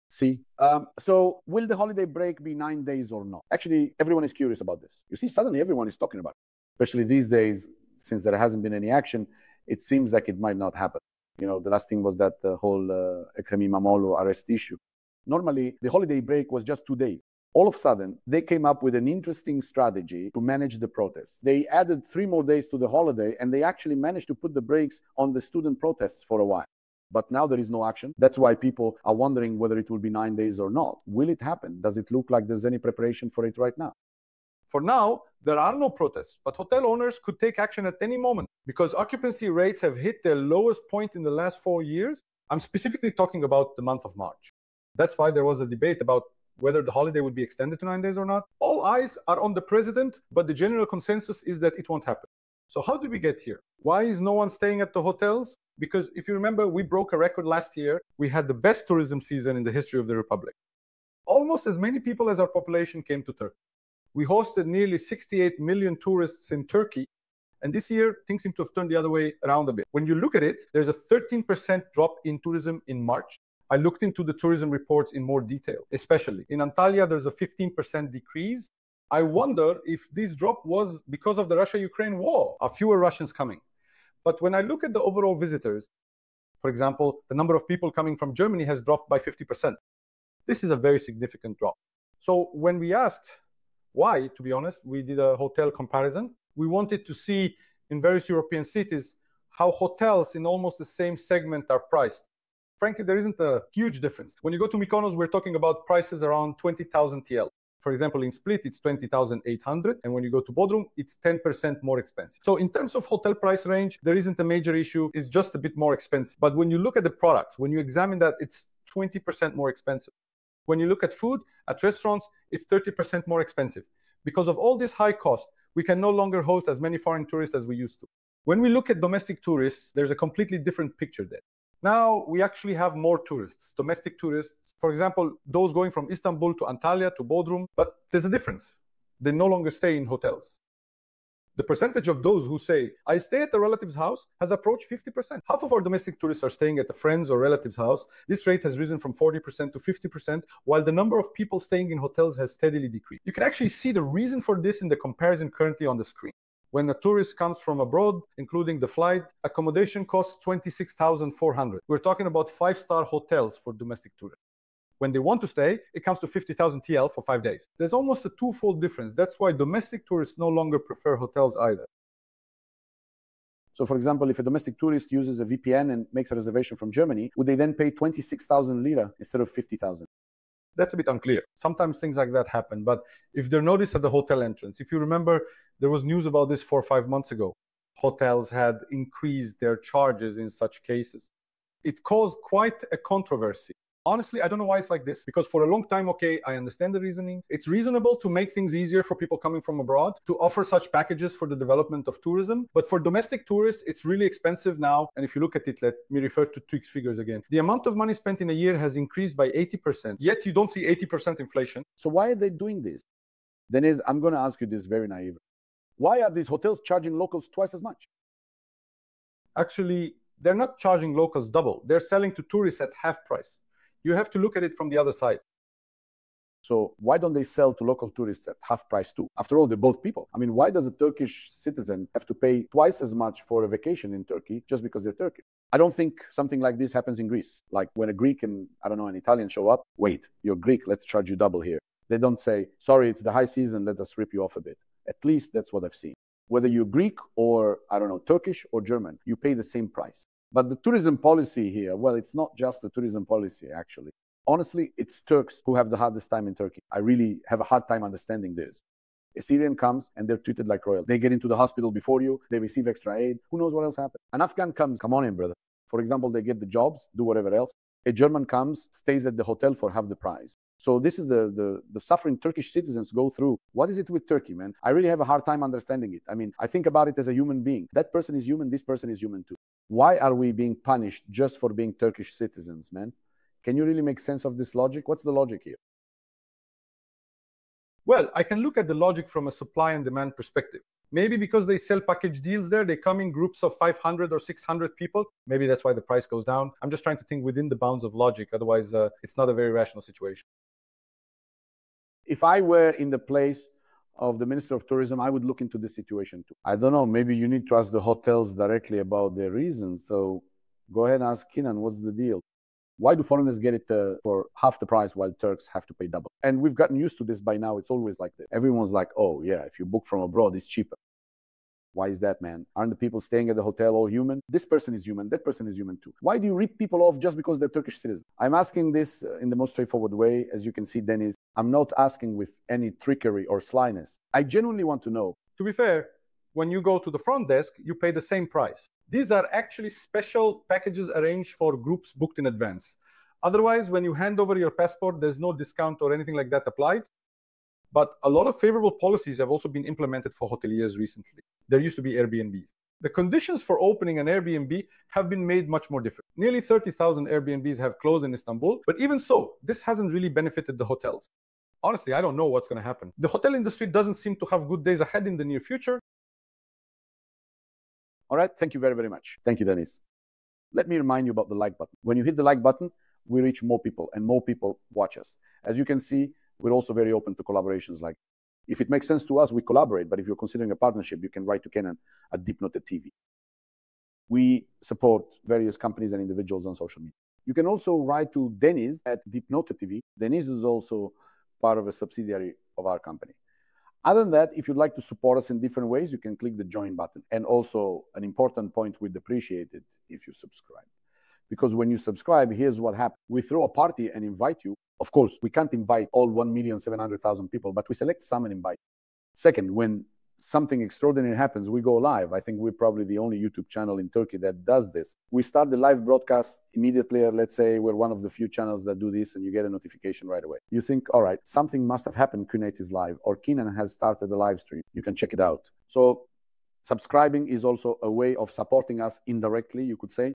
See, so will the holiday break be 9 days or not? Actually, everyone is curious about this. You see, suddenly everyone is talking about it, especially these days, since there hasn't been any action, it seems like it might not happen. You know, the last thing was that whole Ekrem İmamoğlu arrest issue. Normally, the holiday break was just 2 days. All of a sudden, they came up with an interesting strategy to manage the protests. They added 3 more days to the holiday, and they actually managed to put the brakes on the student protests for a while. But now there is no action. That's why people are wondering whether it will be 9 days or not. Will it happen? Does it look like there's any preparation for it right now? For now, there are no protests, but hotel owners could take action at any moment because occupancy rates have hit their lowest point in the last 4 years. I'm specifically talking about the month of March. That's why there was a debate about whether the holiday would be extended to 9 days or not. All eyes are on the president, but the general consensus is that it won't happen. So how did we get here? Why is no one staying at the hotels? Because if you remember, we broke a record last year. We had the best tourism season in the history of the Republic. Almost as many people as our population came to Turkey. We hosted nearly 68 million tourists in Turkey. And this year, things seem to have turned the other way around a bit. When you look at it, there's a 13% drop in tourism in March. I looked into the tourism reports in more detail, especially in Antalya, there's a 15% decrease. I wonder if this drop was because of the Russia-Ukraine war. Are fewer Russians coming? But when I look at the overall visitors, for example, the number of people coming from Germany has dropped by 50%. This is a very significant drop. So when we asked why, to be honest, we did a hotel comparison. We wanted to see in various European cities how hotels in almost the same segment are priced. Frankly, there isn't a huge difference. When you go to Mykonos, we're talking about prices around 20,000 TL. For example, in Split, it's 20,800. And when you go to Bodrum, it's 10% more expensive. So in terms of hotel price range, there isn't a major issue. It's just a bit more expensive. But when you look at the products, when you examine that, it's 20% more expensive. When you look at food, at restaurants, it's 30% more expensive. Because of all this high cost, we can no longer host as many foreign tourists as we used to. When we look at domestic tourists, there's a completely different picture there. Now we actually have more tourists, domestic tourists. For example, those going from Istanbul to Antalya to Bodrum, but there's a difference. They no longer stay in hotels. The percentage of those who say, I stay at a relative's house has approached 50%. Half of our domestic tourists are staying at a friend's or relative's house. This rate has risen from 40% to 50%, while the number of people staying in hotels has steadily decreased. You can actually see the reason for this in the comparison currently on the screen. When a tourist comes from abroad, including the flight, accommodation costs 26,400. We're talking about 5-star hotels for domestic tourists. When they want to stay, it comes to 50,000 TL for 5 days. There's almost a twofold difference. That's why domestic tourists no longer prefer hotels either. So for example, if a domestic tourist uses a VPN and makes a reservation from Germany, would they then pay 26,000 lira instead of 50,000? That's a bit unclear. Sometimes things like that happen, but if they're noticed at the hotel entrance, if you remember, there was news about this 4 or 5 months ago. Hotels had increased their charges in such cases. It caused quite a controversy. Honestly, I don't know why it's like this, because for a long time, okay, I understand the reasoning. It's reasonable to make things easier for people coming from abroad, to offer such packages for the development of tourism. But for domestic tourists, it's really expensive now. And if you look at it, let me refer to TÜRKİYE'S figures again. The amount of money spent in a year has increased by 80%, yet you don't see 80% inflation. So why are they doing this? Deniz, I'm going to ask you this very naively. Why are these hotels charging locals twice as much? Actually, they're not charging locals double. They're selling to tourists at half price. You have to look at it from the other side. So why don't they sell to local tourists at half price too? After all, they're both people. I mean, why does a Turkish citizen have to pay twice as much for a vacation in Turkey just because they're Turkish? I don't think something like this happens in Greece. Like when a Greek and, I don't know, an Italian show up, wait, you're Greek, let's charge you double here. They don't say, sorry, it's the high season, let us rip you off a bit. At least that's what I've seen. Whether you're Greek or, I don't know, Turkish or German, you pay the same price. But the tourism policy here, well, it's not just the tourism policy, actually. Honestly, it's Turks who have the hardest time in Turkey. I really have a hard time understanding this. A Syrian comes and they're treated like royal. They get into the hospital before you. They receive extra aid. Who knows what else happened? An Afghan comes, come on in, brother. For example, they get the jobs, do whatever else. A German comes, stays at the hotel for half the price. So this is the suffering Turkish citizens go through. What is it with Turkey, man? I really have a hard time understanding it. I mean, I think about it as a human being. That person is human, this person is human too. Why are we being punished just for being Turkish citizens, man? Can you really make sense of this logic? What's the logic here? Well, I can look at the logic from a supply and demand perspective. Maybe because they sell package deals there, they come in groups of 500 or 600 people. Maybe that's why the price goes down. I'm just trying to think within the bounds of logic. Otherwise, it's not a very rational situation. If I were in the place of the Minister of Tourism, I would look into this situation too. I don't know, maybe you need to ask the hotels directly about their reasons. So go ahead and ask Kenan, what's the deal? Why do foreigners get it for half the price while Turks have to pay double? And we've gotten used to this by now. It's always like this. Everyone's like, oh yeah, if you book from abroad, it's cheaper. Why is that, man? Aren't the people staying at the hotel all human? This person is human, that person is human too. Why do you rip people off just because they're Turkish citizens? I'm asking this in the most straightforward way. As you can see, Dennis, I'm not asking with any trickery or slyness. I genuinely want to know. To be fair, when you go to the front desk, you pay the same price. These are actually special packages arranged for groups booked in advance. Otherwise, when you hand over your passport, there's no discount or anything like that applied. But a lot of favorable policies have also been implemented for hoteliers recently. There used to be Airbnbs. The conditions for opening an Airbnb have been made much more different. Nearly 30,000 Airbnbs have closed in Istanbul, but even so, this hasn't really benefited the hotels. Honestly, I don't know what's going to happen. The hotel industry doesn't seem to have good days ahead in the near future. All right, thank you very, very much. Thank you, Dennis. Let me remind you about the like button. When you hit the like button, we reach more people and more people watch us. As you can see, we're also very open to collaborations. Like, if it makes sense to us, we collaborate. But if you're considering a partnership, you can write to Kenan at deepnoted.tv. We support various companies and individuals on social media. You can also write to Dennis at deepnoted.tv. Dennis is also part of a subsidiary of our company. Other than that, if you'd like to support us in different ways, you can click the join button. And also, an important point, we'd appreciate it if you subscribe. Because when you subscribe, here's what happens. We throw a party and invite you. Of course, we can't invite all 1,700,000 people, but we select some and invite. Second, when something extraordinary happens, we go live. I think we're probably the only YouTube channel in Turkey that does this. We start the live broadcast immediately. Let's say we're one of the few channels that do this, and you get a notification right away. You think, all right, something must have happened. Cüneyt is live, or Kenan has started a live stream. You can check it out. So subscribing is also a way of supporting us indirectly, you could say.